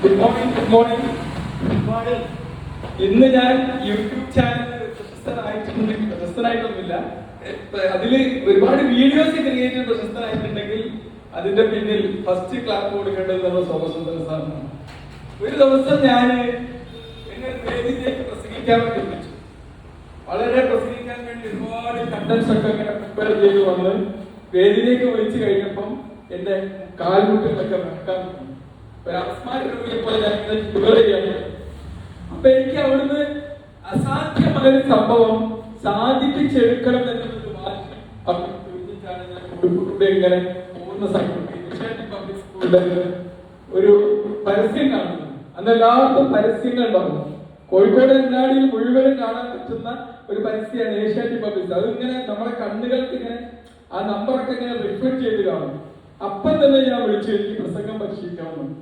Good morning. Good morning. ഇന്ന് ഞാൻ YouTube channel പ്രശസ്തനായിട്ടൊന്നുമില്ല. അതിൽ ഒരുപാട് വീഡിയോസ് ക്രിയേറ്റ് ചെയ്ത് പ്രശസ്തനായിട്ടുണ്ടെങ്കിൽ അതിന്റെ പിന്നിൽ ഫസ്റ്റ് ക്ലാപ്പ് കൊടുക്കേണ്ടത് നമ്മുടെ സോമസുന്ദര സാറിനാണ്. ഒരു ദിവസം ഞാൻ എന്നെ വേദിയിലേക്ക് പ്രസംഗിക്കാൻ വേണ്ടി വിളിച്ചു. വളരെ പ്രസംഗിക്കാൻ വേണ്ടി ഒരുപാട് കണ്ടൻസ് ഒക്കെ ഇങ്ങനെ പ്രിപ്പയർ ചെയ്ത് വന്ന് വേദിയിലേക്ക് വിളിച്ചു കഴിഞ്ഞപ്പം എന്റെ കാൽമുട്ടുകളൊക്കെ വെക്കാൻ ഒരു അപസ്മാരൂപിയെ പോലെ ഞാൻ ചെയ്യാൻ. അപ്പൊ എനിക്ക് അവിടുന്ന് അസാധ്യമായ സംഭവം സാധിപ്പിച്ചെടുക്കണം എന്നൊരു ഇങ്ങനെ പോകുന്ന പബ്ലിക് സ്കൂളിലെ ഒരു പരസ്യം കാണുന്നു. അന്ന് എല്ലാവർക്കും പരസ്യങ്ങൾ പറഞ്ഞു. കോഴിക്കോട് അങ്ങാടിയിൽ മുഴുവനും കാണാൻ പറ്റുന്ന ഒരു പരസ്യമാണ് ഏഷ്യാനെറ്റ് പബ്ലിക്. അതിങ്ങനെ നമ്മുടെ കണ്ണുകൾക്ക് ഇങ്ങനെ ആ നമ്പറൊക്കെ ഇങ്ങനെ റിഫ്ലക്ട് ചെയ്ത് കാണും. അപ്പം തന്നെ ഞാൻ വിളിച്ചു, എനിക്ക് പ്രസംഗം പരിശീലിക്കണമെന്ന്.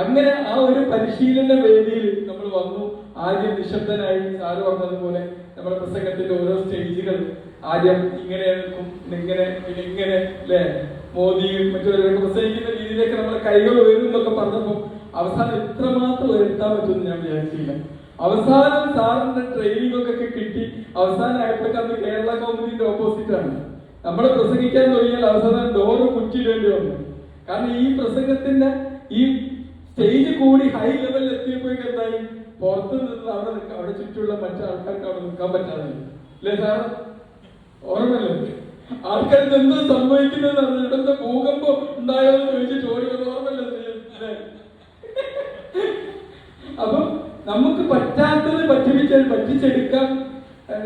അങ്ങനെ ആ ഒരു പരിശീലന വേദിയിൽ നമ്മൾ വന്നു. ആദ്യം നിശബ്ദനായി സാറ് പറഞ്ഞതുപോലെ നമ്മുടെ പ്രസംഗത്തിന്റെ ഓരോ സ്റ്റേജുകൾ ആദ്യം ഇങ്ങനെ നിൽക്കും, ഇങ്ങനെ ഇങ്ങനെ അല്ലെ മോദിയും മറ്റുള്ളവരൊക്കെ പ്രസംഗിക്കുന്ന രീതിയിലേക്ക് നമ്മളെ കൈകൾ ഉയരും എന്നൊക്കെ പറഞ്ഞപ്പോൾ അവസാനം എത്രമാത്രം ഉയർത്താൻ പറ്റുമെന്ന് ഞാൻ വിചാരിച്ചില്ല. അവസാനം സാറിന്റെ ട്രെയിനിങ് ഒക്കെ കിട്ടി. അവസാനം ആയപ്പോഴേക്ക് കേരള കൗമുദിന്റെ ഓപ്പോസിറ്റ് ആണ്. നമ്മളെ പ്രസംഗിക്കാൻ തുടങ്ങിയാൽ അവസാനം ഡോറ് കുറ്റിയിടേണ്ടി വന്നു. കാരണം ഈ പ്രസംഗത്തിന്റെ ഈ സ്റ്റേജ് കൂടി ഹൈ ലെവലിൽ എത്തിയപ്പോഴേക്ക് എന്തായി, പുറത്തു നിന്ന് അവിടെ ചുറ്റുമുള്ള മറ്റു ആൾക്കാർക്ക് അവിടെ നിൽക്കാൻ പറ്റാതെ അല്ലേ സാർ? ഓർമ്മല്ലേ? ആൾക്കാർക്ക് എന്തോ സംഭവിക്കുന്നത് അറിഞ്ഞിട്ട് ഭൂകമ്പം ഉണ്ടായോ എന്ന് ചോദിച്ചിട്ട് ഓടി വന്ന് ഓർമ്മല്ലേ? അപ്പൊ നമുക്ക് പറ്റാത്തത് പറ്റിച്ചെടുക്കാൻ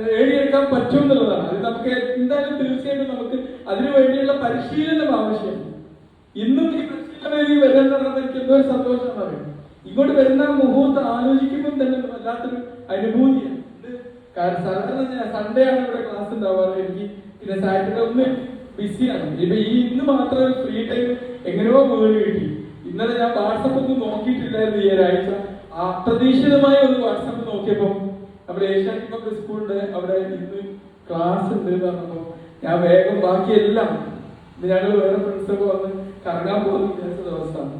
നേടിയെടുക്കാൻ പറ്റും എന്നുള്ളതാണ്. അത് നമുക്ക് എന്തായാലും തീർച്ചയായിട്ടും നമുക്ക് അതിനു വേണ്ടിയുള്ള പരിശീലനം ആവശ്യം. ഇന്നും ഈ പരിശീലനം വരാൻ നടന്നത് എനിക്ക് എന്തോ ഒരു സന്തോഷമാണ്. ഇങ്ങോട്ട് വരുന്ന മുഹൂർത്തം ആലോചിക്കുമ്പോൾ തന്നെ വല്ലാത്തൊരു അനുഭൂതിയാണ്. കാരണം സാധാരണ ഞാൻ സൺഡേ ആണ് ഇവിടെ ക്ലാസ് ഉണ്ടാവാറ്. എനിക്ക് പിന്നെ സാറ്റർഡേ ഒന്ന് ബിസിയാണ്. ഇപ്പൊ ഇന്ന് മാത്രം ഫ്രീ ടൈം എങ്ങനെയോ വീട് കിട്ടി. ഇന്നലെ ഞാൻ വാട്സപ്പ് ഒന്നും നോക്കിയിട്ടില്ലായിരുന്നു ഈ ഒരാഴ്ച. അപ്രതീക്ഷിതമായി ഒന്ന് വാട്സപ്പ് നോക്കിയപ്പോ നമ്മുടെ ഏഷ്യാനെറ്റ് പബ്ലിക് സ്കൂളിന്റെ അവിടെ ഇന്ന് ക്ലാസ് ഉണ്ട് എന്ന് പറഞ്ഞപ്പോ ഞാൻ വേഗം ബാക്കിയെല്ലാം ഞങ്ങൾ വേറെ ഫ്രണ്ട്സൊക്കെ വന്ന് കറങ്ങാൻ പോകുന്ന വിചാരിച്ച ദിവസമാണ്.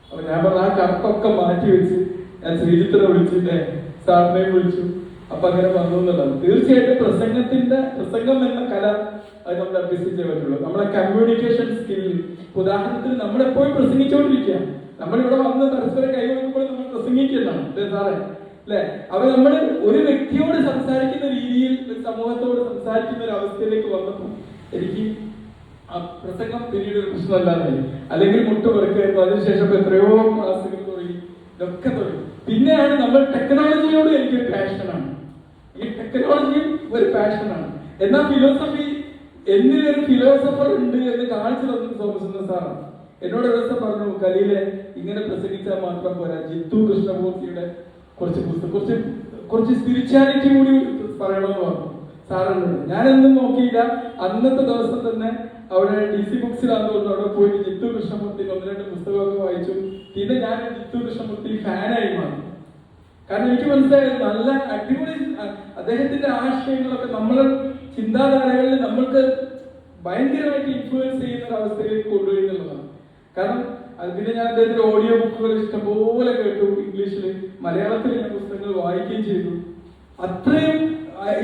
അപ്പൊ ഞാൻ പറഞ്ഞ ആ കറക്കൊക്കെ മാറ്റി വെച്ച് ഞാൻ ശ്രീജിത്തിനെ വിളിച്ചിട്ടേ സാറിനെയും വിളിച്ചു. അപ്പൊ അങ്ങനെ വന്നു എന്നുള്ളത്. തീർച്ചയായിട്ടും പ്രസംഗം എന്ന കല അത് നമ്മൾ അഭ്യസിച്ചേ പറ്റുള്ളൂ. നമ്മളെ കമ്മ്യൂണിക്കേഷൻ സ്കില്ല്. ഉദാഹരണത്തിന് നമ്മളെപ്പോഴും പ്രസംഗിച്ചുകൊണ്ടിരിക്കുക. നമ്മളിവിടെ വന്ന് പരസ്പരം കൈവയ്ക്കുമ്പോൾ നമ്മൾ പ്രസംഗിക്കുന്നതാണ് അല്ലേ സാറേ? അല്ലെ? അപ്പൊ നമ്മൾ ഒരു വ്യക്തിയോട് സംസാരിക്കുന്ന രീതിയിൽ ഒരു സമൂഹത്തോട് സംസാരിക്കുന്ന ഒരു അവസ്ഥയിലേക്ക് വന്നപ്പോൾ എനിക്ക് ആ പ്രസംഗം പിന്നീട് ഒരു പ്രശ്നമല്ലാതായി. അല്ലെങ്കിൽ മുട്ടുപെറുക്കായിരുന്നു. അതിനുശേഷം എത്രയോ ക്ലാസ്സുകൾ തുടങ്ങി, ഇതൊക്കെ തുടങ്ങി. പിന്നെയാണ് നമ്മൾ ടെക്നോളജിയോട് എനിക്കൊരു പാഷനാണ്. ഈ ടെക്നോളജിയും ഒരു പാഷനാണ്. എന്നാൽ ഫിലോസഫി എന്നിലൊരു ഫിലോസഫർ ഉണ്ട് എന്ന് കാണിച്ചു തന്നത് സോമസുന്ദർ സാറാണ്. എന്നോട് ഒരു ദിവസം പറഞ്ഞു, കലയിലെ ഇങ്ങനെ പ്രസംഗിച്ചാൽ മാത്രം പോരാ, ജിത്തു കൃഷ്ണമൂർത്തിയുടെ കുറച്ച് സ്പിരിച്വാലിറ്റി കൂടി പറയണമെന്ന് പറഞ്ഞു സാറിനോട്. ഞാനൊന്നും നോക്കിയില്ല. അന്നത്തെ ദിവസം തന്നെ അവിടെ DC ബുക്സിലാന്ന് തോന്നുന്നു. അവിടെ പോയിട്ട് ജിത്തു കൃഷ്ണമൂർത്തി 1-2 പുസ്തകമൊക്കെ വായിച്ചു. പിന്നെ ഞാൻ ജിത്തു കൃഷ്ണമൂർത്തി ഫാനായി മാറി. കാരണം എനിക്ക് മനസ്സിലായത് നല്ല അടിപൊളി അദ്ദേഹത്തിന്റെ ആശയങ്ങളൊക്കെ നമ്മളെ ചിന്താധാരകളിൽ നമ്മൾക്ക് ഭയങ്കരമായിട്ട് ഇൻഫ്ലുവൻസ് ചെയ്യുന്ന ഒരു അവസ്ഥയിലേക്ക് കൊണ്ടുവരുന്നുള്ളതാണ്. കാരണം പിന്നെ ഞാൻ അദ്ദേഹത്തിന്റെ ഓഡിയോ ബുക്കുകൾ ഇഷ്ടംപോലെ കേട്ടു. ഇംഗ്ലീഷില്, മലയാളത്തിൽ ഞാൻ പുസ്തകങ്ങൾ വായിക്കുകയും ചെയ്തു. അത്രയും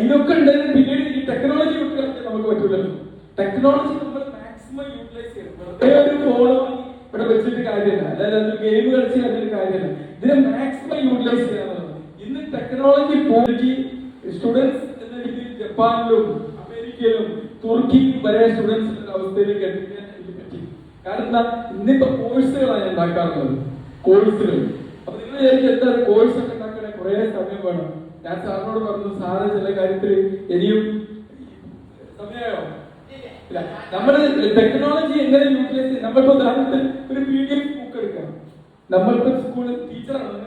ഇതൊക്കെ ഉണ്ടായിരുന്നു. പിന്നീട് ഈ ടെക്നോളജി കുട്ടികളൊക്കെ നമുക്ക് പറ്റൂലല്ലോ. ടെക്നോളജി നമ്മൾ മാക്സിമം യൂട്ടിലൈസ് ചെയ്യണം. വെറുതെ ഒരു ഫോൺ ഇവിടെ വെച്ചിട്ട് കാര്യമല്ല, അതായത് അത് ഗെയിം കളിച്ച് അതിന്റെ കാര്യമല്ല. ഇതിനെ മാക്സിമം യൂട്ടിലൈസ് ചെയ്യാന്നുള്ളത്. ഇന്ന് ടെക്നോളജി പോയി സ്റ്റുഡൻസ് എന്ന രീതിയിൽ ജപ്പാനിലും അമേരിക്കയിലും തുർക്കിയിലും വരെ സ്റ്റുഡൻസിന്റെ അവസ്ഥയിലേക്ക് എത്തിക്കാൻ എനിക്ക് പറ്റി. കാരണം എന്താ, ഇന്നിപ്പോ കോഴ്സുകളാണ് ഞാൻ ഉണ്ടാക്കാറുള്ളത്. കോഴ്സുകൾ. അപ്പൊ നിങ്ങൾ വിചാരിക്കും എന്താ കോഴ്സ് ഒക്കെ ഉണ്ടാക്കണേ കുറെ സമയം വേണം. ഞാൻ സാറിനോട് പറഞ്ഞു, സാറ് ചില കാര്യത്തിൽ ഇനിയും സമയമായോ? നമ്മൾ ടെക്നോളജി എങ്ങനെ യൂട്ടിലൈസ് ചെയ്യും? നമ്മളിപ്പോ ഉദാഹരണത്തിന് ഒരു PDF ബുക്ക് എടുക്കാം. നമ്മളിപ്പോ സ്കൂളിൽ ടീച്ചറാണ്.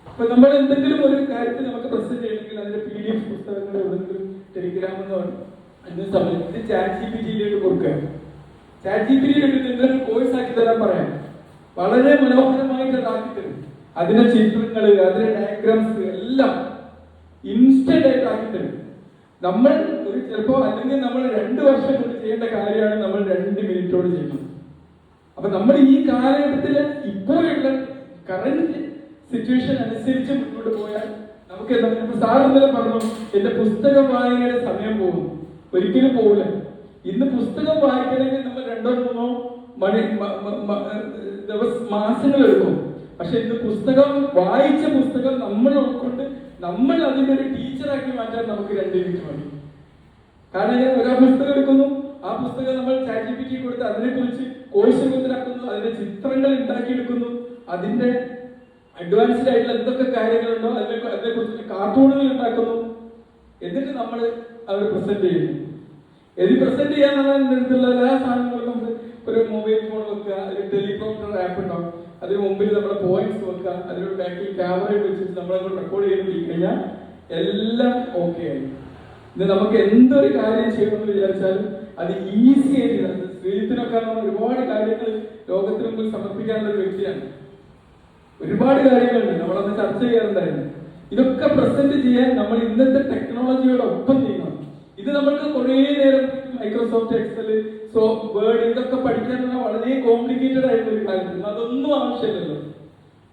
അപ്പൊ നമ്മൾ എന്തെങ്കിലും ഒരു കാര്യത്തിൽ നമുക്ക് പ്രസന്റ് ചെയ്യണമെങ്കിൽ അതിന്റെ PDF പുസ്തകങ്ങൾ എവിടെയെങ്കിലും ടെലിഗ്രാമെന്നോ അതിന് സമയത്ത് ChatGPT കൊടുക്കുക. ChatGPT എന്തെങ്കിലും കോഴ്സ് ആക്കി തരാൻ പറയാം. വളരെ മനോഹരമായിട്ട് അതാക്കി തരും. അതിന്റെ ചിത്രങ്ങള്, അതിന്റെ ഡയഗ്രാംസ് എല്ലാം ഇൻസ്റ്റന്റ് ആയിട്ട് ആക്കി തരും. നമ്മൾ ഒരു ചിലപ്പോ അല്ലെങ്കിൽ നമ്മൾ 2 വർഷം കൊണ്ട് ചെയ്യേണ്ട കാര്യമാണ് നമ്മൾ 2 മിനിറ്റോട് ചെയ്യുന്നത്. അപ്പൊ നമ്മൾ ഈ കാലഘട്ടത്തില് ഇപ്പോഴുള്ള കറന്റ് സിറ്റുവേഷൻ അനുസരിച്ച് മുന്നോട്ട് പോയാൽ നമുക്ക് സാർ ഇന്നലെ പറഞ്ഞു എന്റെ പുസ്തകം വായനയുടെ സമയം പോകും. ഒരിക്കലും പോകില്ല. ഇന്ന് പുസ്തകം വായിക്കണമെങ്കിൽ നമ്മൾ 2-3 മണി മാസങ്ങൾ എടുക്കും. പക്ഷെ ഇന്ന് വായിച്ച പുസ്തകം നമ്മൾ ഉൾക്കൊണ്ട് നമ്മൾ അതിന്റെ ഒരു ടീച്ചറാക്കി മാറ്റാൻ നമുക്ക് 2 മിനിറ്റ് മതി. കാരണം ഞാൻ ഒരു പുസ്തകം എടുക്കുന്നു, ആ പുസ്തകം നമ്മൾ ChatGPT കൊടുത്ത് അതിനെ കുറിച്ച് കോഴ്സ് രൂപത്തിലാക്കുന്നു, അതിന്റെ ചിത്രങ്ങൾ ഉണ്ടാക്കിയെടുക്കുന്നു, അതിന്റെ അഡ്വാൻസ്ഡ് ആയിട്ടുള്ള എന്തൊക്കെ കാര്യങ്ങളുണ്ടോ അതിനെ കുറിച്ച് കാർട്ടൂണുകൾ ഉണ്ടാക്കുന്നു, എന്നിട്ട് നമ്മൾ അത് പ്രസന്റ് ചെയ്യുന്നു. ഇത് പ്രസന്റ് ചെയ്യാന്നുള്ള അടുത്തുള്ള എല്ലാ സാധനങ്ങളും നമുക്ക് ഒരു മൊബൈൽ ഫോൺ വെക്കുക, അതിൽ ടെലിപ്രോംപ്റ്റർ ആപ്പ് ഉണ്ടാവും, അതിന് മുമ്പിൽ നമ്മുടെ പോയിന്റ്സ് വെക്കുക, അതിനൊരു ബാക്കിൽ ക്യാമറ വെച്ചിട്ട് നമ്മളെ റെക്കോർഡ് ചെയ്ത് കഴിഞ്ഞാൽ എല്ലാം ഓക്കെ ആയി. ഇത് നമുക്ക് എന്തൊരു കാര്യം ചെയ്യണമെന്ന് വിചാരിച്ചാലും അത് ഈസി ആയിട്ട് ശ്രീത്തിനൊക്കെ നമ്മൾ ഒരുപാട് കാര്യങ്ങൾ ലോകത്തിന് മുമ്പിൽ സമർപ്പിക്കാനുള്ള ഒരു വ്യക്തിയാണ്. ഒരുപാട് കാര്യങ്ങളുണ്ട്, നമ്മളത് ചർച്ച ചെയ്യാറുണ്ടായിരുന്നു. ഇതൊക്കെ പ്രസന്റ് ചെയ്യാൻ നമ്മൾ ഇന്നത്തെ ടെക്നോളജിയോട് ഒപ്പം ചെയ്യണം. ഇത് നമ്മൾക്ക് കുറേ നേരം മൈക്രോസോഫ്റ്റ് എക്സൽ, വേർഡ് ഇതൊക്കെ പഠിക്കാനുള്ള വളരെ കോംപ്ലിക്കേറ്റഡ് ആയിട്ടുള്ള ഒരു കാര്യം. അതൊന്നും ആവശ്യമില്ലല്ലോ.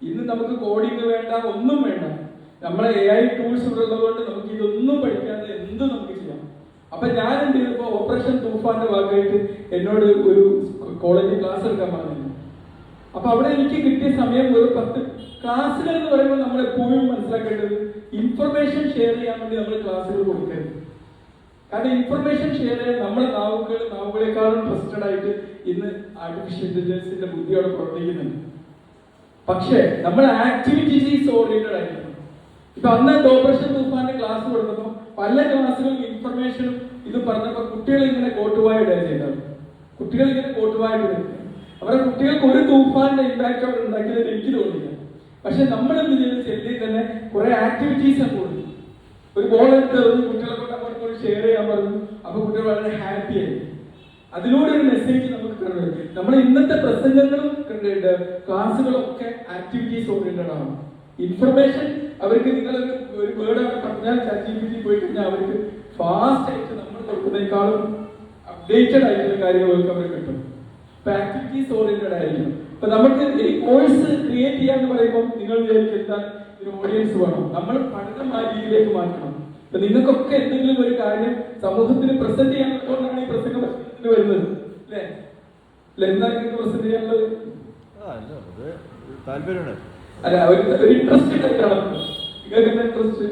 ഇന്ന് നമുക്ക് കോഡിങ് വേണ്ട, ഒന്നും വേണ്ട. നമ്മളെ AI ടൂൾസ് ഉള്ളതുകൊണ്ട് നമുക്ക് ഇതൊന്നും പഠിക്കാതെ എന്തും നമുക്ക് ചെയ്യാം. അപ്പൊ ഞാൻ എന്ത് ചെയ്തപ്പോ ഓപ്പറേഷൻ തൂഫാന്റെ ഭാഗമായിട്ട് എന്നോട് ഒരു കോളേജിൽ ക്ലാസ് എടുക്കാൻ പറഞ്ഞു. അപ്പൊ അവിടെ എനിക്ക് കിട്ടിയ സമയം ഒരു 10 ക്ലാസ്സുകൾ എന്ന് പറയുമ്പോൾ നമ്മൾ എപ്പോഴും മനസ്സിലാക്കേണ്ടത് ഇൻഫർമേഷൻ ഷെയർ ചെയ്യാൻ വേണ്ടി നമ്മൾ ക്ലാസ്സുകൾ കൊടുക്കരുത്. കാരണം ഇൻഫർമേഷൻ ഷെയർ ചെയ്യാൻ നമ്മുടെ നാവുകളെക്കാളും ട്രസ്റ്റഡ് ആയിട്ട് ഇന്ന് ആർട്ടിഫിഷ്യൽ ഇന്റലിജൻസിന്റെ ബുദ്ധിയോടെ പ്രവർത്തിക്കുന്നുണ്ട്. പക്ഷേ നമ്മൾ ആക്ടിവിറ്റീസ് ഓറിയന്റഡ് ആയിരുന്നു. ഇപ്പൊ അന്ന് ഓപ്പറേഷൻ തൂഫാന്റെ ക്ലാസ് കൊടുത്തപ്പോൾ പല ക്ലാസ്സുകളും ഇൻഫർമേഷനും ഇത് പറഞ്ഞപ്പോ കുട്ടികൾ ഇങ്ങനെ കോട്ടുവായ ഇടുക ചെയ്തത്. കുട്ടികൾ ഇങ്ങനെ കോട്ടുവായ ഇടുക, അവരുടെ കുട്ടികൾക്ക് ഒരു തൂഫാന്റെ ഇമ്പാക്ട് അവിടെ ഉണ്ടാക്കിയത് എനിക്ക് തോന്നില്ല. പക്ഷെ നമ്മൾ എന്ത് ചെയ്ത് ചെല്ലിൽ തന്നെ കുറെ ആക്ടിവിറ്റീസ് ഒക്കെ കൊടുത്തു. ഒരു ബോൾ എടുത്ത് കുട്ടികളെ കൊണ്ട് അങ്ങോട്ട് ഷെയർ ചെയ്യാൻ പറഞ്ഞു. അപ്പൊ കുട്ടികൾ വളരെ ഹാപ്പി ആയി. അതിലൂടെ ഒരു മെസ്സേജ് നമുക്ക് കണ്ടു. നമ്മുടെ ഇന്നത്തെ പ്രസംഗങ്ങളും ക്ലാസ്സുകളും ഒക്കെ ആക്ടിവിറ്റീസ് ഓറിയന്റഡ് ആണ്. ഇൻഫർമേഷൻ അവർക്ക് നിങ്ങളൊരു വേർഡ് അവിടെ പറഞ്ഞാൽ ChatGPT പോയി കഴിഞ്ഞാൽ അവർക്ക് ഫാസ്റ്റ് ആയിട്ട് നമ്മൾ കൊടുക്കുന്നതിനേക്കാളും അപ്ഡേറ്റഡ് ആയിട്ടുള്ള കാര്യങ്ങളൊക്കെ അവർ കിട്ടും. ഇപ്പൊ ആക്ടിവിറ്റീസ് ഓറിയന്റഡ് ആയിരിക്കും. ഇപ്പൊ നമുക്ക് ഈ കോഴ്സ് ക്രിയേറ്റ് ചെയ്യാന്ന് പറയുമ്പോൾ നിങ്ങൾ വിചാരിക്കും എന്താ ഒരു ഓഡിയൻസ് വേണം. നമ്മൾ പഠനം ആ രീതിയിലേക്ക് മാറ്റണം. ഇപ്പൊ നിങ്ങൾക്കൊക്കെ എന്തെങ്കിലും ഒരു കാര്യം സമൂഹത്തിന് പ്രസന്റ് ചെയ്യാനുള്ളതുകൊണ്ടാണ് ഈ പ്രസംഗം വരുന്നത്, അല്ലേ? എന്താ നിങ്ങൾക്ക് പ്രസന്റ് ചെയ്യാനുള്ളത്? താല്പര്യമാണ്, അല്ല ഒരു ഇൻട്രസ്റ്റ് ആയിട്ടാണ്. നിങ്ങൾക്ക് എന്താ ഇൻട്രസ്റ്റ്?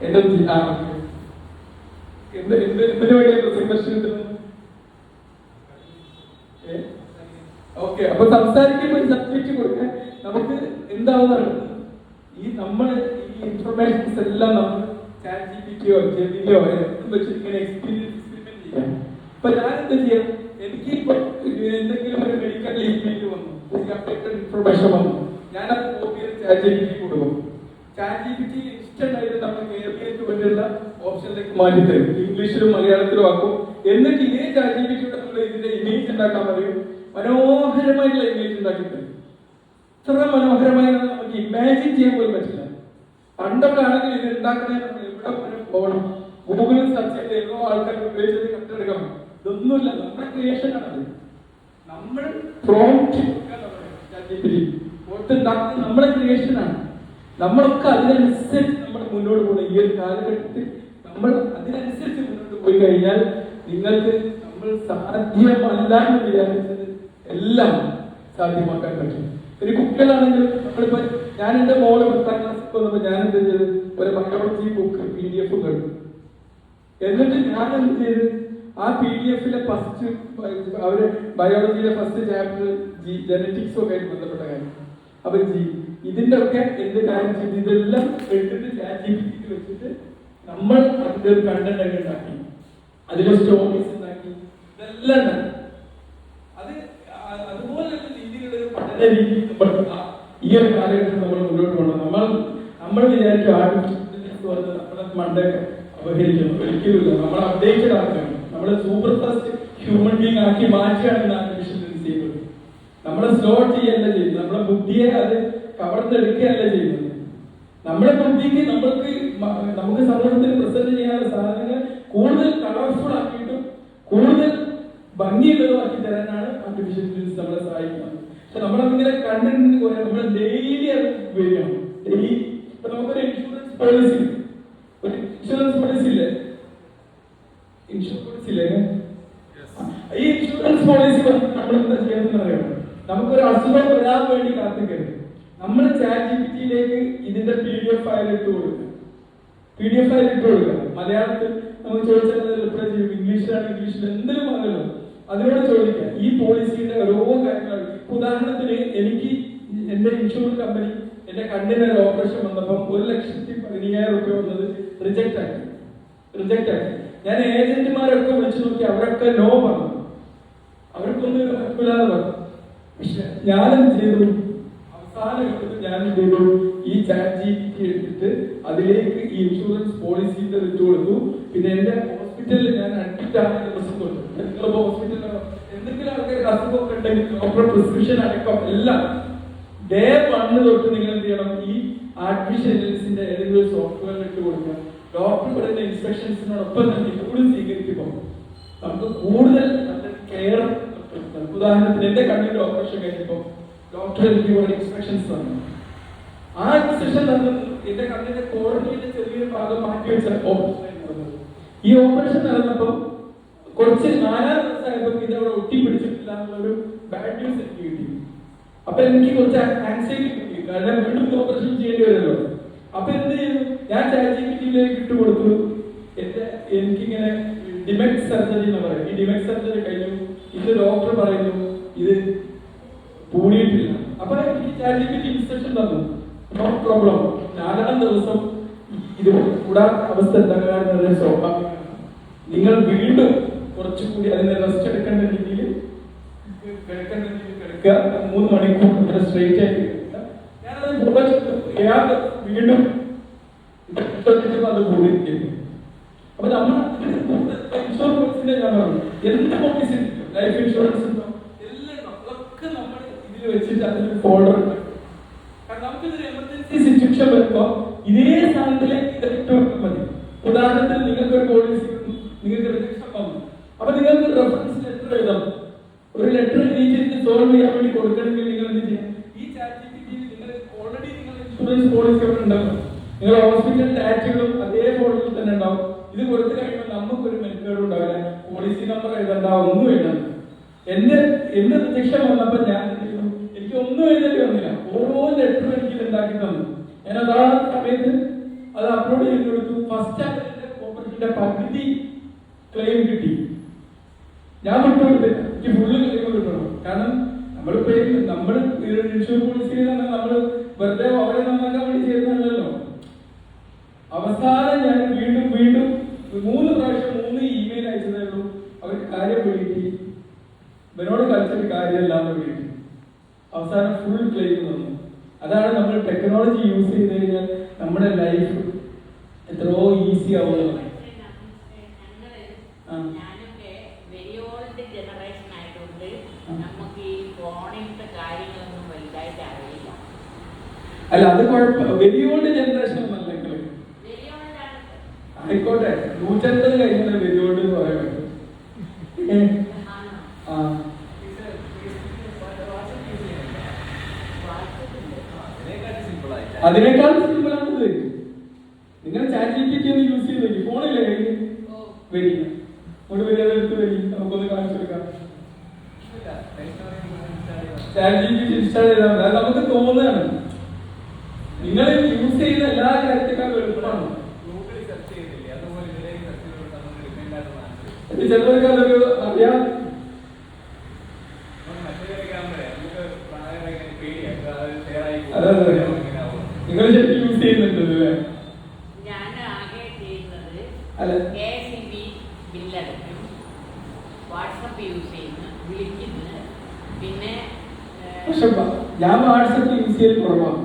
എനർജി. എന്തിനു വേണ്ടിയാണ് പ്രസംഗം കിട്ടുന്നത്? ഓക്കെ. അപ്പൊ സംസാരിക്കുമ്പോൾ സബ്ജക്റ്റ് കൊടുക്കാൻ നമുക്ക് എന്താവുന്നതാണ് ഈ നമ്മൾ ഈ ഇൻഫർമേഷൻസ് എല്ലാം നമ്മൾ ChatGPTയോ ജെമിനിയോ വെച്ച് ഇങ്ങനെ എക്സ്പെരിമെന്റ് ചെയ്യാം. ഇപ്പൊ ഞാൻ എന്താ ചെയ്യാം, എനിക്ക് ഇപ്പൊ എന്തെങ്കിലും ഒരു മെഡിക്കൽ ഇമെയിൽ വന്നു, അപ്ഡേറ്റഡ് ഇൻഫർമേഷൻ വന്നു, ഞാനത് കോപ്പി ചെയ്ത് ChatGPT കൊടുക്കും. ChatGPT ഇൻസ്റ്റന്റ് ആയിട്ട് നമ്മൾ കേരളീയർക്ക് വേണ്ടിയുള്ള ഓപ്ഷനിലേക്ക് മാറ്റി തരും. ഇംഗ്ലീഷിലും മലയാളത്തിലും ആക്കും. എന്നിട്ട് ഇതേ ChatGPT നമ്മൾ ഇതിന്റെ ഇമേജ് ഉണ്ടാക്കാൻ പറയും. മനോഹരമായിട്ടുള്ള ഇമേജ് ഉണ്ടാക്കി തരും. ഇത്ര മനോഹരമായി നമുക്ക് ഇമാജിൻ ചെയ്യാൻ പോലും പറ്റില്ല. പണ്ടൊക്കെ ആണെങ്കിൽ ഇത് ഉണ്ടാക്കണേ നമ്മൾ എവിടെ വരെ പോകണം, ഗൂഗിളിൽ സെർച്ച് ചെയ്ത് ഏതോ ആൾക്കാർ ഉപയോഗിച്ചത് കണ്ടെടുക്കണം. ഇതൊന്നുമില്ല, നമ്മുടെ ക്രിയേഷൻ ആണത്. നമ്മൾ പ്രോംപ്റ്റ് കൊടുത്തുണ്ടാക്കുന്നത് നമ്മുടെ ക്രിയേഷൻ ആണ്. നമ്മളൊക്കെ അതിനനുസരിച്ച് നമ്മൾ മുന്നോട്ട് പോകണം. ഈ ഒരു കാലഘട്ടത്തിൽ നമ്മൾ അതിനനുസരിച്ച് മുന്നോട്ട് പോയി കഴിഞ്ഞാൽ നിങ്ങൾക്ക് നമ്മൾ സാധ്യമല്ല എന്ന് വിചാരിച്ചത് എല്ലാം സാധ്യമാക്കാൻ പറ്റും. ഒരു കുട്ടികളാണെങ്കിൽ നമ്മളിപ്പോ ഞാൻ എന്റെ മോള് 10ാം ക്ലാസ്സിൽ വന്നപ്പോ ഞാൻ എന്ത് ചെയ്ത് ഒരു ബയോളജി ബുക്ക് PDF കണ്ടു. എന്നിട്ട് ഞാൻ എന്ത് ചെയ്ത് ആ PDFിലെ ഫസ്റ്റ് അവര് ബയോളജിയിലെ ഫസ്റ്റ് ചാപ്റ്റർ ജെനറ്റിക്സും ഒക്കെ ആയിട്ട് ബന്ധപ്പെട്ട കാര്യം. അപ്പൊ ഇതിന്റെ ഒക്കെ എന്ത് കാര്യം ചെയ്ത് ഇതെല്ലാം എടുത്തിട്ട് ChatGPT വെച്ചിട്ട് നമ്മൾ അതിന്റെ ഒരു കണ്ടന്റ് ഒക്കെ ഉണ്ടാക്കി, അതിലെ സ്റ്റോറീസ് ഉണ്ടാക്കി, ഇതെല്ലാം അത് അതുപോലെ രീതിയിലുള്ള ഒരു പഠന രീതി നമ്മൾ ഈ ഒരു കാലഘട്ടത്തിൽ നമ്മൾ മുന്നോട്ട് പോകണം. നമ്മൾ വിചാരിക്കും നമ്മളെ മണ്ടേ അപഹരിക്കണം, ഒരിക്കലുമില്ല. നമ്മൾ അപ്ഡേറ്റഡ് ആക്കണം. നമ്മളെ സൂപ്പർ ഫാസ്റ്റ് ഹ്യൂമൻ ബീങ് ആക്കി മാറ്റുകയാണ് ആർട്ടിഫിഷ്യൽ ഇന്റലിജൻസ് ചെയ്യുന്നത്. നമ്മളെ സ്ലോ ചെയ്യല്ല ചെയ്യുന്നത്, നമ്മളെ ബുദ്ധിയെ അത് കവർന്നെടുക്കുകയല്ല ചെയ്യുന്നത്. നമ്മുടെ ബുദ്ധിക്ക് നമുക്ക് സമൂഹത്തിൽ പ്രസന്റ് ചെയ്യാനുള്ള സാധനങ്ങൾ കൂടുതൽ കളർഫുൾ ആക്കിയിട്ടും കൂടുതൽ ഭംഗിയുള്ളതുമാക്കി തരാനാണ് ആർട്ടിഫിഷ്യൽ ഇന്റലിജൻസ് നമ്മളെ സഹായിക്കുന്നത്. പക്ഷെ നമ്മളങ്ങനെ കണ്ടിട്ട് പോയാൽ നമ്മൾ ഡെയിലി അത് ഉപയോഗിക്കണം. ഡെയിലി ഇപ്പൊ നമുക്കൊരു ഇൻഷുറൻസ് പോളിസി ഇല്ലേ, ഈ ഇൻഷുറൻസ് പോളിസി നമ്മൾ എന്താ ചെയ്യുന്നത് അറിയാം. നമുക്കൊരു അസുഖം വരാൻ വേണ്ടി കാത്തിക്കരുത്. നമ്മൾ ChatGPT-യിലേക്ക് ഇതിന്റെ PDF ഫയൽ ഇട്ട് കൊടുക്കുക. മലയാളത്തിൽ നമുക്ക് ചോദിച്ചാൽ റിപ്ലൈ ചെയ്യും. ഇംഗ്ലീഷിലാണ്, ഇംഗ്ലീഷിൽ എന്തിനും പറഞ്ഞല്ലോ അതിനോട് ചോദിക്കാം. ഈ പോളിസിയുടെ ഓരോ കാര്യങ്ങൾ, ഉദാഹരണത്തിന് എനിക്ക് എന്റെ ഇൻഷുറൻസ് കമ്പനി എന്റെ കണ്ണിന് ഒരു ഓപ്പറേഷൻ വന്നപ്പം 1,15,000 രൂപ വന്നത് റിജക്ട് ആക്കി. ഞാൻ ഏജന്റുമാരൊക്കെ വിളിച്ചു നോക്കി, അവരൊക്കെ നോ പറഞ്ഞു, അവർക്കൊന്നും പറ്റില്ലാതെ പറഞ്ഞു. പക്ഷെ ഞാനെന്ത് ചെയ്തു, അവസാനം ഞാൻ എന്ത് ചെയ്തു, ഈ ChatGPT എടുത്തിട്ട് അതിലേക്ക് ഈ ഇൻഷുറൻസ് പോളിസിന്റെ ഇട്ട് കൊടുത്തു. പിന്നെ എന്റെ ഹോസ്പിറ്റലിൽ ഞാൻ അഡ്മിറ്റ് ആയ ദിവസം തൊട്ട്, നിങ്ങളിപ്പോ ഹോസ്പിറ്റലിലോ എന്തെങ്കിലും ആൾക്കാർക്ക് അസുഖമൊക്കെ ഉണ്ടെങ്കിൽ ഡോക്ടർ പ്രിസ്ക്രിപ്ഷൻ അടക്കം എല്ലാം ഡേ 1 തൊട്ട് നിങ്ങൾ എന്ത് ചെയ്യണം, ഈ ആർട്ടിഫിഷ്യൽ ഇന്റലിജൻസിന്റെ ഏതെങ്കിലും സോഫ്റ്റ്വെയർ ഇട്ട് കൊടുക്കുക. ഡോക്ടർ പറയുന്ന ഇൻസ്ട്രക്ഷൻസിനോടൊപ്പം തന്നെ ഇപ്പോഴും സ്വീകരിക്കുമ്പോൾ നമുക്ക് കൂടുതൽ കെയർ. ഉദാഹരണത്തിന് എന്റെ കണ്ണിന്റെ ഓപ്പറേഷൻ കഴിഞ്ഞപ്പോൾ ഡോക്ടർ എനിക്ക് ഒരു ഇൻസ്ട്രക്ഷൻസ് തന്നു. ആ ഇൻസ്ട്രക്ഷൻ തന്നു എന്റെ കണ്ണിന്റെ കോർണിയയുടെ ചെറിയൊരു ഭാഗം മാറ്റി വെച്ച ഓപ്പറേഷൻ. ഈ ഓപ്പറേഷൻ നടന്നപ്പോൾ കുറച്ച് 4 ദിവസമായപ്പോൾ ഇത് അവിടെ ഒട്ടിപ്പിടിച്ചിട്ടില്ല എന്നുള്ളൊരു ബാഡ് ന്യൂസ് എനിക്ക് കിട്ടി. അപ്പൊ എനിക്ക് കുറച്ച് ആൻസൈറ്റി കിട്ടി, കാരണം വീണ്ടും ഓപ്പറേഷൻ ചെയ്യേണ്ടി വരുമല്ലോ. അപ്പൊ എന്ത് ചെയ്തു, ഞാൻ ChatGPT-യിലേക്ക് ഇട്ട് കൊടുത്തു, എനിക്കിങ്ങനെ ഡിമെക്ട് സർജറി എന്ന് പറയും. ഈ ഡിമെക്ട് സർജറി കഴിഞ്ഞു, ഇത് ഡോക്ടർ പറയുന്നു ഇത് കൂടിയിട്ടില്ല. അപ്പൊ എനിക്ക് ChatGPT ഇൻസ്ട്രക്ഷൻ തന്നു, നോ പ്രോബ്ലം. 4-ാം ദിവസം ഇത് കൂടാൻ അവസ്ഥ ഉണ്ടാകാനുള്ള സ്വാഭാവികമാണ്. നിങ്ങൾ വീണ്ടും കുറച്ചുകൂടി അതിനെ റെസ്റ്റ് എടുക്കേണ്ട രീതിയിൽ കിടക്കുക. 3 മണിക്കൂർ സ്ട്രെയിറ്റ് ആയിട്ട് ഞാനത് വീണ്ടും അത് കൂടിയിരിക്കുന്നു. അപ്പൊ നമ്മൾ ഇൻഷുറൻസിന്റെ ഞാൻ പറഞ്ഞു, എന്ത് പോളിസി ലൈഫ് ഇൻഷുറൻസ് ഉണ്ടോ എല്ലാം ഒക്കെ നമ്മൾ ഇതിൽ വെച്ചിട്ട് അതിന് ഫോൾഡർ ഉണ്ടാക്കും. കാരണം നമുക്കിതൊരു എമർജൻസി സിറ്റുവേഷൻ വരുമ്പോ ഇതേ സ്ഥാനത്തിലേക്ക് ഇട്ട് വെക്കാൻ മതി. ഉദാഹരണത്തിന് നിങ്ങൾക്ക് ഒരു പോളിസി, നിങ്ങൾക്ക് റിജക്ഷൻ വന്നു, അപ്പൊ നിങ്ങൾക്ക് റെഫറൻസ് ലെറ്റർ എഴുതാം. ഒരു ലെറ്റർ എഴുതിയിട്ട് സോൾവ് ചെയ്യാൻ വേണ്ടി കൊടുക്കണമെങ്കിൽ നിങ്ങൾ എന്ത് ചെയ്യാം, ഈ ChatGPT-യിൽ നിങ്ങൾ ഓൾറെഡി നിങ്ങൾ ഇൻഷുറൻസ് പോളിസി അവിടെ ഉണ്ടാവും. നിങ്ങൾ ഹോസ്പിറ്റൽ ഡാറ്റകളും അതേ ഫോൾഡറിൽ തന്നെ ഉണ്ടാവും. ഇത് കൊടുത്തു കഴിയുമ്പോൾ നമുക്കൊരു മെത്തേഡ് ഉണ്ടാവില്ല, പോളിസി നമ്പർ എഴുതണ്ട, ഒന്നും എഴുതണ്ട. എന്റെ റിജക്ഷൻ വന്നപ്പോൾ ഞാൻ എനിക്ക് ഒന്നും എഴുതേണ്ടി വന്നില്ല. ഓരോ ലെറ്ററും എനിക്ക് ഉണ്ടാക്കി തന്നു. ഞാൻ അതാണ് സമയത്ത് അത് അപ്ലോഡ് ചെയ്ത് കൊടുത്തു. ഫസ്റ്റ് അവരുടെ പ്രോപ്പർട്ടിയുടെ പകുതി ക്ലെയിം കിട്ടി. ഞാൻ വിട്ടുകൊടുത്തില്ല, എനിക്ക് ഫുള്ള് ക്ലെയിം കിട്ടണം. കാരണം നമ്മൾ ഇൻഷുറൻസ് പോളിസിയിൽ തന്നെ നമ്മൾ വെറുതെ അവരെ നന്നാക്കാൻ വേണ്ടി ചെയ്യുന്നതല്ലോ. അവസാനം ഞാൻ വീണ്ടും 3 പ്രാവശ്യം 3 ഇമെയിൽ അയച്ചതേ ഉള്ളൂ. അവർക്ക് കാര്യം വിളിക്കി, ഇവരോട് കളിച്ചിട്ട് കാര്യമല്ലാന്ന് വിളിക്കും. അവസാനം ഫുൾ ക്ലെയിം തന്നു. അതാണ് നമ്മൾ ടെക്നോളജി യൂസ് ചെയ്ത് കഴിഞ്ഞാൽ നമ്മുടെ ലൈഫ് എത്രയോ ഈസി ആവുന്നത്. അല്ല, അത് കുഴപ്പമില്ല. വലിയോണ്ട് ജനറേഷൻ ഒന്നല്ല. ആയിക്കോട്ടെ, 150 കഴിഞ്ഞാൽ വലിയോണ്ട് എന്ന് പറയാൻ പറ്റും. അതിനേക്കാൾ സിമ്പിൾ ആണത്. നിങ്ങൾ ChatGPT ഒന്ന് യൂസ് ചെയ്ത് നോക്കി. ഫോണില്ലേ കയ്യിൽ? വരി, ഒരു വരി അതെടുത്ത് വരി, നമുക്കൊന്ന് കാണിച്ചു കൊടുക്കാം. ChatGPT ഇൻസ്റ്റാൾ ചെയ്താൽ മതി. അത് നമുക്ക് തോന്നുകയാണ്. നിങ്ങൾ യൂസ് ചെയ്യുന്ന എല്ലാ കാര്യത്തേക്കാൾ എളുപ്പമാണ്. ചിലർക്ക് അതൊരു അറിയാം. നിങ്ങൾ ശരിക്കും യൂസ് ചെയ്യുന്നുണ്ട് അല്ലേ? അല്ല, പക്ഷെ ഞാൻ വാട്സപ്പ് യൂസ് ചെയ്യൽ കുറവാണ്.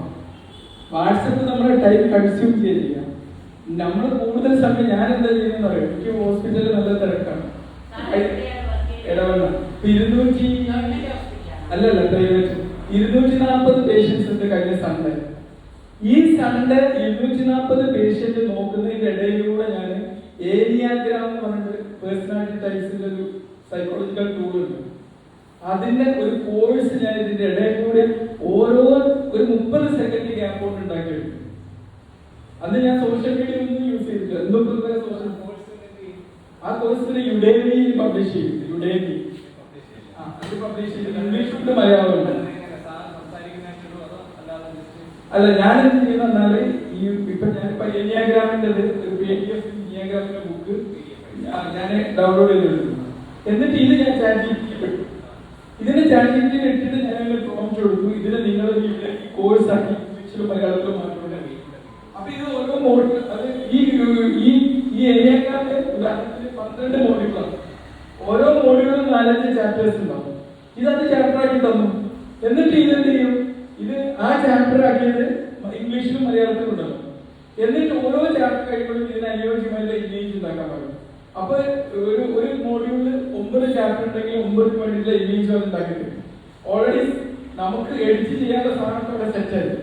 വാട്സപ്പ് നമ്മുടെ ടൈം കൺസ്യൂം ചെയ്യുക. നമ്മൾ കൂടുതൽ സമയം ഞാൻ എന്താ ചെയ്യുന്നത് അറിയാം, എനിക്ക് ഹോസ്പിറ്റലിൽ നല്ല തിരക്കാണ്, ഇടവണ്ണ. 240 പേഷ്യൻസ് ഉണ്ട് കഴിഞ്ഞ സൺഡേ. ഈ സൺഡേ 240 പേഷ്യന്റ് നോക്കുന്നതിന്റെ ഇടയിലൂടെ ഞാൻ ഏരിയാഗ്രാം എന്ന് പറഞ്ഞിട്ട് പേഴ്സണാലിറ്റി ടൈപ്സിന്റെ ഒരു സൈക്കോളജിക്കൽ ടൂൾ ഉണ്ട്. അതിന്റെ ഒരു കോഴ്സ് ഞാൻ ഇതിന്റെ ഇടയിൽ കൂടെ ഓരോ ഒരു 30 സെക്കൻഡ് ഗ്യാപ്പ് കൊണ്ട് ഉണ്ടാക്കിയെടുക്കും. അന്ന് ഞാൻ സോഷ്യൽ മീഡിയ ഒന്നും യൂസ് ചെയ്തിട്ടില്ല. എന്തൊക്കെ സോഷ്യൽ ആ കോഴ്സിന് യുഡേമി പബ്ലിഷ് ചെയ്തു. യുഡേമി അത് പബ്ലിഷ് ചെയ്ത് ഇംഗ്ലീഷിലും മലയാളമുണ്ട്. അല്ല, ഞാൻ എന്ത് ചെയ്യുന്ന ഈ ഇപ്പൊ ഞാനിപ്പോ എനിയാഗ്രാമിന്റെ എനിയാഗ്രാമിന്റെ ബുക്ക് ഞാൻ ഡൗൺലോഡ് ചെയ്തെടുക്കുന്നു. എന്നിട്ട് ഇത് ഞാൻ ചാറ്റ് ഇതിന് ചാറ്റ് ഇട്ടിട്ട് ഞാൻ പ്രോംപ്റ്റ് കൊടുക്കും. ഇതിന് നിങ്ങൾ ഈ കോഴ്സ് ആക്കി ഇംഗ്ലീഷിലും മലയാളത്തിലും മാറ്റുന്നത്. അപ്പൊ ഇത് ഓരോ മോഡ്യൂൾ, അത് ഈ ഏരിയക്കാരുടെ ഉദാഹരണത്തിന് 12 മോഡ്യൂളാണ്. ഓരോ മോഡ്യൂളിലും 4-5 ചാപ്റ്റേഴ്സ് ഉണ്ടാവും. ഇതത് ചാപ്റ്റർ ആക്കി തന്നു. എന്നിട്ട് ഇതെന്ത് ചെയ്യും, ഇത് ആ ചാപ്റ്റർ ആക്കിയത് ഇംഗ്ലീഷിലും മലയാളത്തിലും ഉണ്ടാവും. എന്നിട്ട് ഓരോ ചാപ്റ്റർ കഴിയുമ്പോഴും ഇതിന് അനുയോജ്യമായ ഇമേജ് ഉണ്ടാക്കാൻ പറയും. അപ്പൊ ഒരു മോഡ്യൂളിൽ 9 ചാപ്റ്റർ ഉണ്ടെങ്കിൽ 9 വേണ്ടിയിട്ടുള്ള ഇമേജ് അത് ഉണ്ടാക്കിയിട്ടുണ്ട്. ഓൾറെഡി നമുക്ക് എഡിറ്റ് ചെയ്യാനുള്ള സാധനം അവിടെ സെറ്റ് ആയി.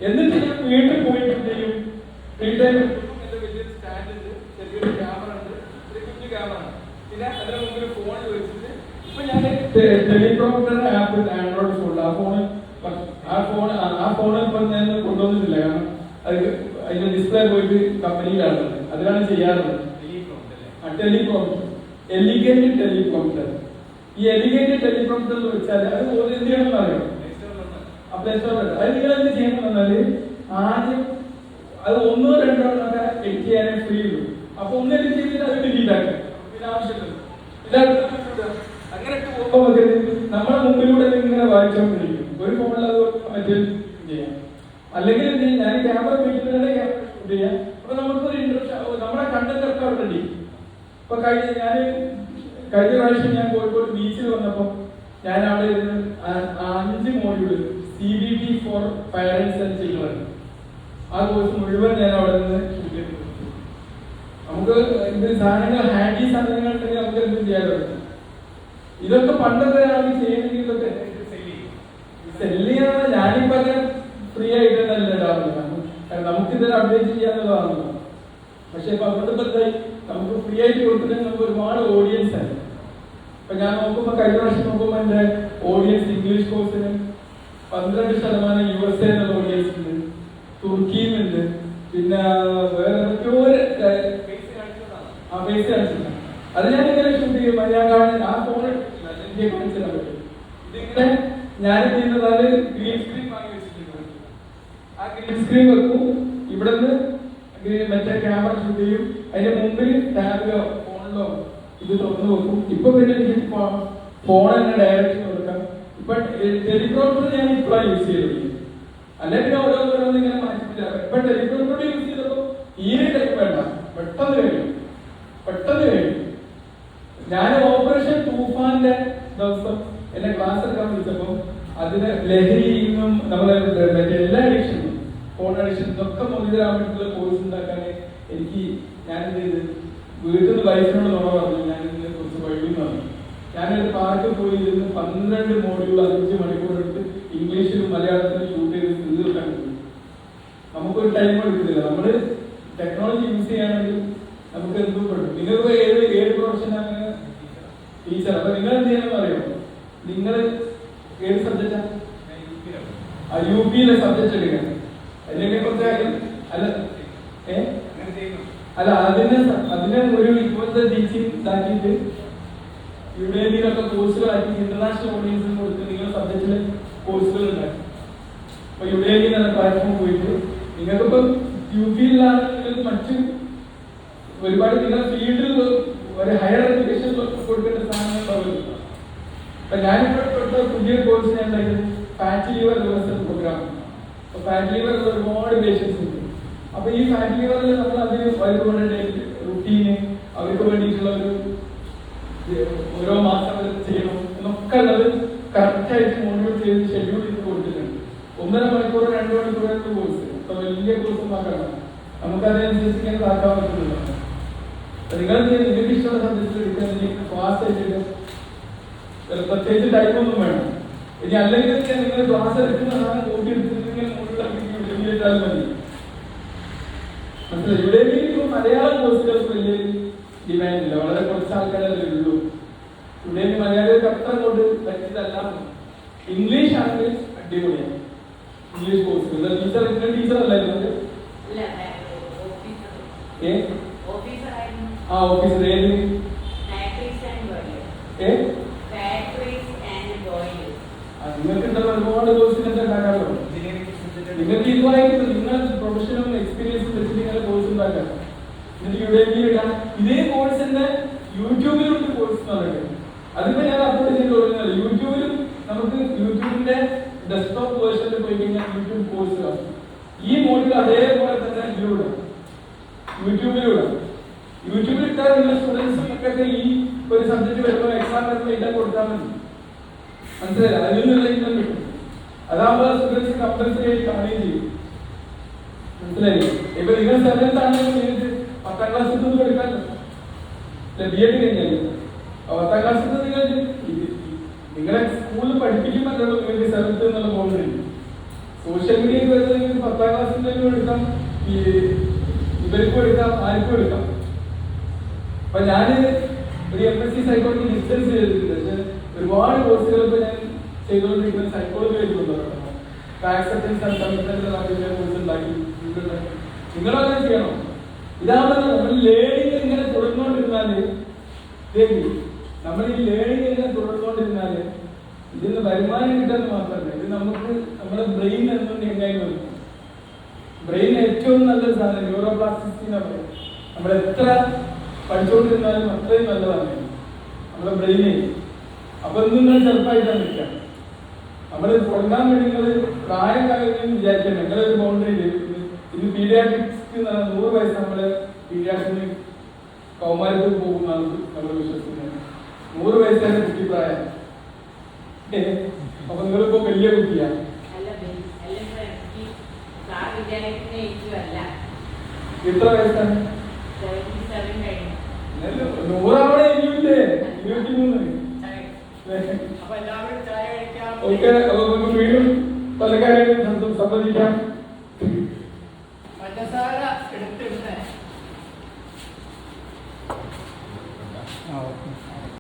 എന്നിട്ട് ഞാൻ വീണ്ടും പോയിട്ട് എന്ത് ചെയ്യും, ഫ്രീ ടൈം വലിയൊരു സ്റ്റാൻഡ് ഉണ്ട്, ചെറിയൊരു ക്യാമറ ഉണ്ട്, ഒരു കുഞ്ഞു ക്യാമറ, പിന്നെ അതിന് മുമ്പിൽ ഫോൺ വെച്ചിട്ട് ഇപ്പൊ ഞാൻ ടെലിപ്രോംപ്റ്ററിന്റെ ആപ്പ് ആൻഡ്രോയിഡ് ഫോണിൽ ആ ഫോൺ ഇപ്പൊ ഞാൻ കൊണ്ടുവന്നിട്ടില്ല. കാരണം അതിന്റെ ഡിസ്പ്ലേ പോയിട്ട് കമ്പനിയിലാണ്, അതിലാണ് ചെയ്യാറുള്ളത്. Teleprompter, elegant teleprompter. ഈ എലിഗന്റ് ടെലിപ്രോംപ്റ്റർ എന്ന് വെച്ചാൽ അത് എന്ത് ചെയ്യണമെന്ന് അറിയാം, പ്ലേ സ്റ്റോറിൽ. അത് നിങ്ങൾ എന്ത് ചെയ്യണമെന്ന് പറഞ്ഞാല് ആദ്യം അത് 1-2 ഒക്കെ എഡിറ്റ് ചെയ്യാനേ ഫ്രീ ഉള്ളൂ. അപ്പൊ ഒന്ന് എഡിറ്റ് ചെയ്തിട്ട് അത് ഡിലീറ്റ് ആക്കാം, പിന്നെ ആവശ്യമില്ല. അങ്ങനെ പോകുമ്പോൾ നമ്മുടെ മുമ്പിലൂടെ ഇങ്ങനെ വായിച്ചുകൊണ്ടിരിക്കും. ഒരു ഫോണിൽ അത് മറ്റേ ചെയ്യാം. അല്ലെങ്കിൽ എന്ത് ചെയ്യും, ഞാൻ ക്യാമറ ഉപയോഗിക്കുന്നതിന്റെ ക്യാമറ ഷൂട്ട് ചെയ്യാം. അപ്പൊ നമുക്കൊരു ഇൻട്രസ്റ്റ്, നമ്മുടെ കണ്ടന്റ് ഒക്കെ അവിടെ റെഡി. ഇപ്പൊ കഴിഞ്ഞ പ്രാവശ്യം ഞാൻ കോഴിക്കോട് ബീച്ചിൽ വന്നപ്പോ ഞാൻ അവിടെ ഇരുന്ന് 5 module CBT for parents and children, ആ കോഴ്സ് മുഴുവൻ ഞാൻ അവിടെ നിന്ന് ഷൂട്ട് ചെയ്തു. നമുക്ക് ഇത് സാധനങ്ങൾ ഹാൻഡി സാധനങ്ങൾ ഉണ്ടെങ്കിൽ നമുക്ക് എന്തും ചെയ്യാൻ. ഇതൊക്കെ പണ്ടത്തെ ആൾക്ക് ചെയ്യണമെങ്കിൽ ഇതൊക്കെ സെല്ല് ചെയ്യാൻ ഞാനിപ്പോ അങ്ങനെ ഫ്രീ ആയിട്ട് തന്നെ ഇടാറില്ല. കാരണം നമുക്ക് ഇതൊരു അപ്ഡേറ്റ് ചെയ്യാന്നുള്ളതാണല്ലോ. പക്ഷെ ഇപ്പൊ അതുകൊണ്ട് നമുക്ക് ഫ്രീ ആയിട്ട് കൊടുത്തിട്ട് നമുക്ക് ഒരുപാട് ഓഡിയൻസ് ആണ്. ഇപ്പൊ ഞാൻ നോക്കുമ്പോ കഴിഞ്ഞ വർഷം നോക്കുമ്പോ എന്റെ ഓഡിയൻസ് ഇംഗ്ലീഷ് കോഴ്സിന് 12% USA എന്നുള്ള ഓഡിയൻസ് ഉണ്ട്, തുർക്കിയിലുണ്ട്, പിന്നെ വേറെ ബേസ് കാണിച്ചില്ല. അത് ഞാൻ ഇങ്ങനെ ഷൂട്ട് ചെയ്യും. ഞാൻ ആ ഫോൺ എനിക്ക് കാണിച്ചു തരാൻ പറ്റും. ഇതിങ്ങനെ ഞാൻ ചെയ്യുന്നത് ഗ്രീൻ സ്ക്രീൻ വാങ്ങി വെച്ചിട്ടുണ്ട്. ആ ഗ്രീൻ സ്ക്രീൻ വെക്കും, ഇവിടെ നിന്ന് മറ്റേ ക്യാമറ ഷൂട്ട് ചെയ്യും. അതിന്റെ മുമ്പിൽ ടാബിലോ ഫോണിലോ ഇത് തുറന്നു വെക്കും. ഇപ്പൊ പിന്നെ എനിക്ക് ഫോൺ തന്നെ ഡയറക്ഷൻ കൊടുക്കാം. ഇപ്പൊ ടെലിപ്രോംപ്റ്റർ ഞാൻ ഇപ്പോഴാണ് യൂസ് ചെയ്തത്. അല്ലെ പിന്നെ ഓരോന്നോരോന്ന് ഇങ്ങനെ മാറ്റില്ല. ഇപ്പൊ ടെലിപ്രോംപ്റ്റർ യൂസ് ചെയ്തപ്പോ തീരെ ടൈം വേണ്ട, പെട്ടെന്ന് കഴിയും. ഞാൻ ഓപ്പറേഷൻ തൂഫാന്റെ ദിവസം എന്നെ ക്ലാസ് എടുക്കാൻ വിളിച്ചപ്പോ അതിന് ലഹരിയും നമ്മളെ എല്ലാ അഡിക്ഷനും, ഫോൺ അഡിക്ഷൻ ഇതൊക്കെ മോചിതരാൻ വേണ്ടിയിട്ടുള്ള കോഴ്സ് ഉണ്ടാക്കാൻ ഞാൻ എന്ത് ചെയ്ത്, വീട്ടിൽ നിന്ന് വൈഫിനോട് നോക്കാൻ പറഞ്ഞു. ഞാൻ ഇതിനെ കുറിച്ച് വഴിയെന്ന് പറഞ്ഞു. ഞാനൊരു പാർക്കിൽ പോയി ഇരുന്ന് 12 മോഡ്യൂൾ 5 മണിക്കൂർ എടുത്ത് ഇംഗ്ലീഷിലും മലയാളത്തിലും ഷൂട്ട് ചെയ്ത് തീർക്കാൻ പറ്റും. നമുക്കൊരു ടൈം എടുക്കുന്നില്ല. നമ്മള് ടെക്നോളജി യൂസ് ചെയ്യുകയാണെങ്കിൽ നമുക്ക് എന്തും പെടും. നിങ്ങൾക്ക് ഏത് പ്രൊഫഷനാണ്? ടീച്ചർ. അപ്പൊ നിങ്ങൾ എന്ത് ചെയ്യണമെന്ന് അറിയോ, നിങ്ങൾ ഏത് സബ്ജക്റ്റാ? UP സബ്ജക്ട് എടുക്കണം. അതിനെ കുറിച്ച് അല്ല അതിനെ ഒരു ഇപ്പോഴത്തെ ടീച്ചിങ് ഇതാക്കിയിട്ട് യുഡേമിയിലൊക്കെ കോഴ്സുകളാക്കി ഇന്റർനാഷണൽ ഓഡിയൻസിന് കൊടുത്ത് നിങ്ങൾ സബ്ജക്റ്റില് കോഴ്സുകൾ ഉണ്ടാക്കി. അപ്പൊ യുഡേമി എന്ന പ്ലാറ്റ്ഫോം പോയിട്ട് നിങ്ങൾക്കിപ്പോ UP-യിലാണെങ്കിൽ മറ്റ് ഒരുപാട് നിങ്ങളുടെ ഫീൽഡിൽ ഒരു ഹയർ എഡ്യൂക്കേഷൻ കൊടുക്കേണ്ട സാധനങ്ങൾ ഉണ്ടാവില്ല. അപ്പൊ ഞാനിപ്പോ പുതിയ കോഴ്സ് ഞാൻ ഉണ്ടാക്കിയത് ഫാറ്റ് ലിവർ റിവേഴ്സൽ പ്രോഗ്രാം. അപ്പൊ ഫാറ്റ് ലിവറിൽ ഒരുപാട് പേഷ്യൻസ് ഉണ്ട്. അപ്പൊ ഈ ഫാറ്റ് ലിവറിൽ നമ്മൾ അതിന് അവർക്ക് റുട്ടീന്, അവർക്ക് വേണ്ടിയിട്ടുള്ള ഒരു ഓരോ മാസം ചെയ്യണം എന്നൊക്കെ ഉള്ളത് കറക്റ്റായിട്ട് മോണിറ്റർ ചെയ്ത് ഷെഡ്യൂൾ ചെയ്ത് കൊടുത്തിട്ടുണ്ട്. 1.5 മണിക്കൂർ 2 മണിക്കൂറായിട്ട് കോഴ്സ്. അപ്പൊ വലിയ കോഴ്സ് നോക്കണം, നമുക്കതനുസരിച്ച് ഇങ്ങനെ താക്കാൻ പറ്റുന്നില്ല. നിങ്ങൾ നിങ്ങൾക്ക് ഇഷ്ടമുള്ള സബ്ജക്റ്റ് എടുക്കാൻ ക്ലാസ് ആയിട്ട് പ്രത്യേകിച്ച് ടൈമൊന്നും വേണം. ഇനി അല്ലെങ്കിൽ നിങ്ങൾ ക്ലാസ് എടുക്കുന്ന സാധനം കൂട്ടി എടുത്തിട്ടുണ്ടെങ്കിൽ മുകളിലാക്കിയിട്ടാൽ മതി. മനസ്സിലായി? ഇവിടെ മലയാളം കോഴ്സുകൾക്ക് വലിയ ഡിമാൻഡ് ഇല്ല, വളരെ കുറച്ച് ആൾക്കാരല്ലേ ഉള്ളൂ. ഇവിടെ മലയാളികൾക്ക് അത്ര കൊണ്ട് പറ്റിയതല്ല. ഇംഗ്ലീഷ് ആണെങ്കിൽ അടിപൊളിയാണ്. ഇംഗ്ലീഷ് കോഴ്സ് ടീച്ചർ ടീച്ചർ അല്ലായിരുന്നു. ആ ഓഫീസർ ഏത് നിങ്ങൾക്ക് ഒരുപാട് കോഴ്സിനൊക്കെ ഉണ്ടാക്കാമല്ലോ. നിങ്ങൾക്ക് ഇതുമായിട്ട് നിങ്ങൾ പ്രൊഫഷണൽ എക്സ്പീരിയൻസ് വെച്ചിട്ട് നിങ്ങൾ കോഴ്സ് ഉണ്ടാക്കാം. എന്നിട്ട് യുഡെമിയിൽ ഇടാം. ഇതേ കോഴ്സ് തന്നെ യൂട്യൂബിലുണ്ട് കോഴ്സ് എന്ന് പറയുന്നത്. അതിപ്പോ ഞാൻ അപ്ലോഡ് ചെയ്ത് കൊടുക്കുന്നത് യൂട്യൂബിലും നമുക്ക് യൂട്യൂബിന്റെ ഡെസ്ക്ടോപ്പ് വേർഷനിൽ പോയി കഴിഞ്ഞാൽ യൂട്യൂബ് കോഴ്സ് കാണും. ഈ മോഡിൽ അതേപോലെ തന്നെ ഇതിലൂടെ യൂട്യൂബിലൂടെ യൂട്യൂബിൽ ഇട്ടാൽ നിങ്ങളുടെ സ്റ്റുഡൻസിനൊക്കെ ഈ ഒരു സബ്ജക്ട് വരുമ്പോൾ എക്സാം വരുമ്പോൾ എഴുതാൻ കൊടുത്താൽ മതി. മനസ്സിലായില്ല? അതിൽ നിന്നുള്ള ഇൻകം കിട്ടും. അതാകുമ്പോൾ സ്റ്റുഡൻസ് കമ്പൽസറി ആയിട്ട് കാണുകയും ചെയ്യും. മനസ്സിലായി? ഇപ്പൊ നിങ്ങൾ 7th ആണെങ്കിൽ നിങ്ങൾക്ക് 10ാം ക്ലാസ്സിൽ നിന്ന് എടുക്കാമല്ലോ. ബി എഡ് കഴിഞ്ഞാൽ 10ാം ക്ലാസ്സിൽ നിന്ന് നിങ്ങളെ സ്കൂളിൽ പഠിപ്പിക്കുമ്പോഴല്ലോ നിങ്ങൾക്ക് 7th എന്നുള്ള ബോണ്ടറി. സോഷ്യൽ മീഡിയയിൽ വരുന്നത് നിങ്ങൾക്ക് 10ാം ക്ലാസ്സിൽ എടുക്കാം, ഇവർക്കും എടുക്കാം, ആർക്കും എടുക്കാം. അപ്പൊ ഞാൻ ഒരു MSc സൈക്കോളജി ഡിസ്റ്റൻസ് ചെയ്തിട്ടുണ്ട്. പക്ഷെ ഒരുപാട് കോഴ്സുകൾ ഇപ്പൊ ഞാൻ ചെയ്തുകൊണ്ടിരിക്കുന്ന സൈക്കോളജി ആയിട്ടുണ്ടോ ആക്സെപ്റ്റൻസ് ആൻഡ് കമ്മിറ്റ്മെന്റ് കോഴ്സ് ഉണ്ടാക്കി. നിങ്ങളങ്ങനെ ചെയ്യണം. ഇതാണ് നമ്മൾ ലേണിംഗ് ഇങ്ങനെ തുടർന്നുകൊണ്ടിരുന്നാല് നമ്മൾ ഈ ലേണിംഗ് ഇങ്ങനെ തുടർന്നുകൊണ്ടിരുന്നാല് ഇതിന് വരുമാനം കിട്ടാന്ന് മാത്രമല്ല, ഇത് നമുക്ക് നമ്മുടെ ബ്രെയിൻ എന്നും എങ്ങനെ വരും. ബ്രെയിൻ ഏറ്റവും നല്ലൊരു സാധനം ന്യൂറോപ്ലാസ്റ്റിസിറ്റി എന്ന് പറയും. നമ്മൾ എത്ര പഠിച്ചുകൊണ്ടിരുന്നാലും അത്രയും നല്ലതാണ് നമ്മുടെ ബ്രെയിനെ. അപ്പൊ നിങ്ങൾ ചെറുപ്പമായിട്ടാണ് നിൽക്കാം. നമ്മൾ തുടങ്ങാൻ വേണ്ടി നിങ്ങൾ പ്രായം കാര്യം വിചാരിക്കണം. നിങ്ങളൊരു ബൗണ്ടറിയിൽ ഇത് പീഡിയാട്രിക്സ് 100 വയസ്സ് നമ്മള് പീഡിയാട്രിന് കൗമാരത്തിൽ പോകുന്നതാണ് നമ്മൾ വിശ്വസിക്കുന്നത്. 100 വയസ്സാണ് കുട്ടിപ്രായം. അപ്പൊ നിങ്ങളിപ്പോ വലിയ കുട്ടിയാ. എത്ര വയസ്സാണ്? 100 അവിടെ ഇനിയുണ്ട്. 23. ഓക്കെ, വീണ്ടും പല കാര്യങ്ങളും സംബന്ധിക്കാം.